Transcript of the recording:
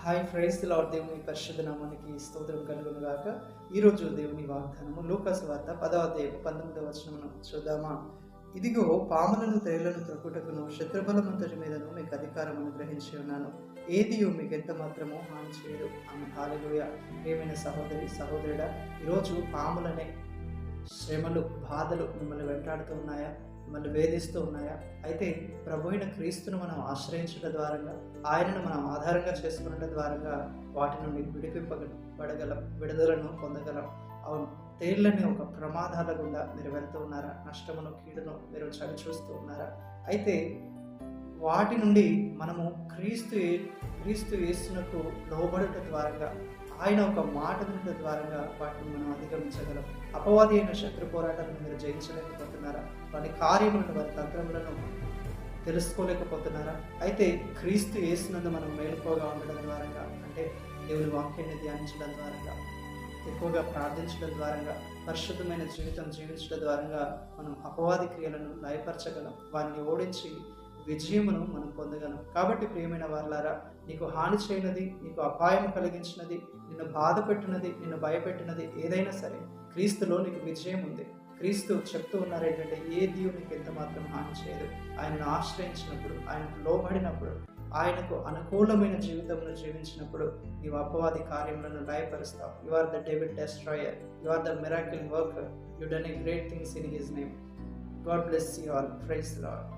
Hi praise the lord. దేవుని పరిశుద్ధ నామానికి స్తోత్రం కలుగును గాక. ఈరోజు దేవుని వాగ్దానము లూకాసు వార్త 10వ అధ్యాయము 19వ వచనమును చూద్దామా. ఇదిగో పాములను తేళ్లను త్రొక్కుటకును శత్రుబలమంతటి మీదను మీకు అధికారం అనుగ్రహించి ఉన్నాను, ఏదియు మీకు ఎంత మాత్రమో హాని చేయదు. ఆమె హల్లెలూయా. ప్రియమైన సహోదరి సహోదరుడా, ఈరోజు పాములనే శ్రమలు బాధలు మిమ్మల్ని వెంటాడుతూ ఉన్నాయా, మిమ్మల్ని వేధిస్తూ ఉన్నాయా? అయితే ప్రభు అయిన క్రీస్తును మనం ఆశ్రయించడం ద్వారా, ఆయనను మనం ఆధారంగా చేసుకునడం ద్వారా వాటి నుండి విడిపింపబడగలం, విడుదలను పొందగలం. అవును, తేళ్లని ఒక ప్రమాదాల గుండా మీరు వెళ్తూ ఉన్నారా? నష్టమును కీడును మీరు చవి చూస్తూ ఉన్నారా? అయితే వాటి నుండి మనము క్రీస్తు యేసునకు లోబడుట ద్వారా, ఆయన ఒక మాట వినడం ద్వారా వాటిని మనం అధిగమించగలం. అపవాది అయిన శత్రు పోరాటాలను మీరు జయించలేకపోతున్నారా? వారి కార్యములను, వారి తంత్రములను తెలుసుకోలేకపోతున్నారా? అయితే క్రీస్తు యేసునందు మనం మేలుకోగా ఉండడం ద్వారా, అంటే దేవుని వాక్యాన్ని ధ్యానించడం ద్వారా, ఎక్కువగా ప్రార్థించడం ద్వారా, పరిశుద్ధమైన జీవితం జీవించడం ద్వారా మనం అపవాది క్రియలను లయపరచగలం, వారిని ఓడించి విజయమును మనం పొందగలం. కాబట్టి ప్రియమైన వారలారా, నీకు హాని చేయనది, నీకు అపాయం కలిగించినది, నిన్ను బాధ పెట్టినది, నిన్ను భయపెట్టినది ఏదైనా సరే, క్రీస్తులో నీకు విజయం ఉంది. క్రీస్తు చెప్తూ ఉన్నారు ఏంటంటే, ఏ దేవుడు నీకు ఎంత మాత్రం హాని చేయదు. ఆయనను ఆశ్రయించినప్పుడు, ఆయనకు లోబడినప్పుడు, ఆయనకు అనుకూలమైన జీవితంలో జీవించినప్పుడు నీవు అపవాది కార్యములను లయపరుస్తావు. You are the devil destroyer, you are the miracle worker, you done a great things in his name. God bless you all. Praise the lord.